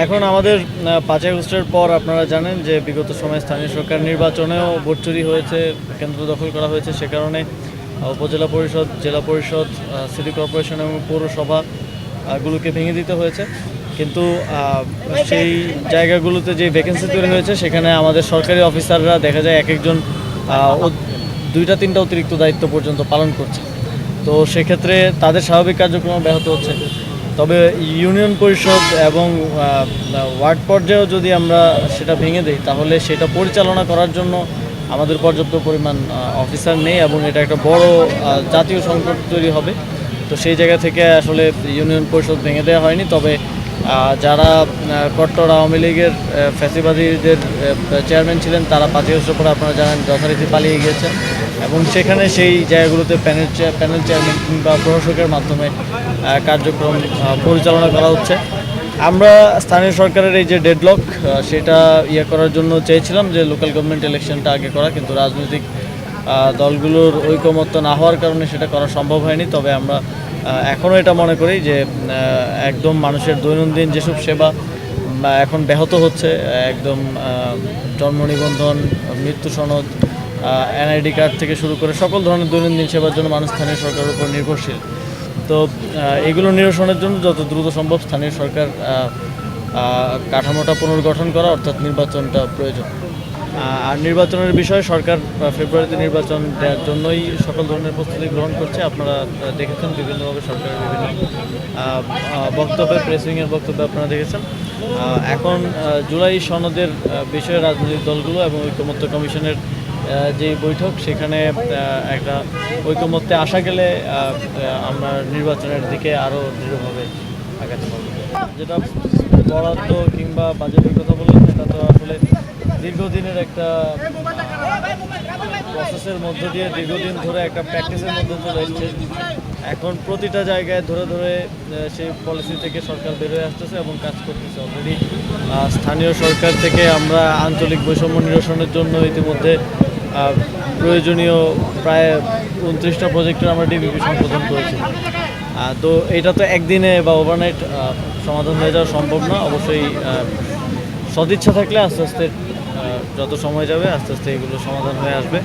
এখন আমাদের 5ই আগস্টের পর আপনারা জানেন যে বিগত সময়ে স্থানীয় সরকার নির্বাচনেও ভোট চুরি হয়েছে, কেন্দ্র দখল করা হয়েছে। সে কারণে উপজেলা পরিষদ, জেলা পরিষদ, সিটি কর্পোরেশন এবং পৌরসভা গুলোকে ভেঙে দিতে হয়েছে। কিন্তু সেই জায়গাগুলোতে যে ভ্যাকেন্সি তৈরি হয়েছে সেখানে আমাদের সরকারি অফিসাররা দেখা যায় এক একজন 2-3টা অতিরিক্ত দায়িত্ব পর্যন্ত পালন করছে। তো সেক্ষেত্রে তাদের স্বাভাবিক কার্যক্রম ব্যাহত হচ্ছে। তবে ইউনিয়ন পরিষদ এবং ওয়ার্ড পর্যায়েও যদি আমরা সেটা ভেঙে দিই তাহলে সেটা পরিচালনা করার জন্য আমাদের পর্যাপ্ত পরিমাণ অফিসার নেই এবং এটা একটা বড় জাতীয় সংকট তৈরি হবে। তো সেই জায়গা থেকে আসলে ইউনিয়ন পরিষদ ভেঙে দেওয়া হয়নি। তবে যারা কট্টর আওয়ামী লীগের ফ্যাসিবাদীদের চেয়ারম্যান ছিলেন তারা 5ই আগস্টের পরে আপনারা জানেন যথারীতি পালিয়ে গিয়েছেন এবং সেখানে সেই জায়গাগুলোতে প্যানেল চেয়ারম্যান কিংবা প্রশাসকের মাধ্যমে কার্যক্রম পরিচালনা করা হচ্ছে। আমরা স্থানীয় সরকারের এই যে ডেডলক সেটা করার জন্য চেয়েছিলাম যে লোকাল গভর্নমেন্ট ইলেকশনটা আগে করা, কিন্তু রাজনৈতিক দলগুলোর ঐকমত্য না হওয়ার কারণে সেটা করা সম্ভব হয়নি। তবে আমরা এখনও এটা মনে করি যে একদম মানুষের দৈনন্দিন যেসব সেবা এখন ব্যাহত হচ্ছে, একদম জন্ম নিবন্ধন, মৃত্যু সনদ, এনআইডি কার্ড থেকে শুরু করে সকল ধরনের দৈনন্দিন সেবার জন্য মানুষ স্থানীয় সরকারের উপর নির্ভরশীল। তো এগুলো নিরসনের জন্য যত দ্রুত সম্ভব স্থানীয় সরকার কাঠামোটা পুনর্গঠন করা অর্থাৎ নির্বাচনটা প্রয়োজন। আর নির্বাচনের বিষয়ে সরকার ফেব্রুয়ারিতে নির্বাচন দেওয়ার জন্যই সকল ধরনের প্রস্তুতি গ্রহণ করছে। আপনারা দেখেছেন বিভিন্নভাবে সরকারের বিভিন্ন বক্তব্যে, প্রেসিংয়ের বক্তব্যে আপনারা দেখেছেন। এখন জুলাই সনদের বিষয়ে রাজনৈতিক দলগুলো এবং ঐকমত্য কমিশনের যে বৈঠক সেখানে একটা ঐকমত্যে আসা গেলে আমরা নির্বাচনের দিকে আরও দৃঢ়ভাবে আগাতে পারব। যেটা বরাদ্দ কিংবা বাজেটের কথা বললেন সেটা তো আসলে দীর্ঘদিনের একটা প্রসেসের মধ্য দিয়ে দীর্ঘদিন ধরে একটা প্র্যাকটিসের মধ্যে চলে এসছে। এখন প্রতিটা জায়গায় ধরে ধরে সেই পলিসি থেকে সরকার বেরোয় আসতেছে এবং কাজ করতেছে। অলরেডি স্থানীয় সরকার থেকে আমরা আঞ্চলিক বৈষম্য নিরসনের জন্য ইতিমধ্যে প্রয়োজনীয় প্রায় 29টা প্রজেক্টের আমরা ডিপিপি সংশোধন করেছি। তো এটা তো একদিনে বা ওভারনাইট সমাধান হয়ে যাওয়া সম্ভব না। অবশ্যই সদিচ্ছা থাকলে আস্তে আস্তে যত সময় যাবে আস্তে আস্তে এগুলো সমাধান হয়ে আসবে।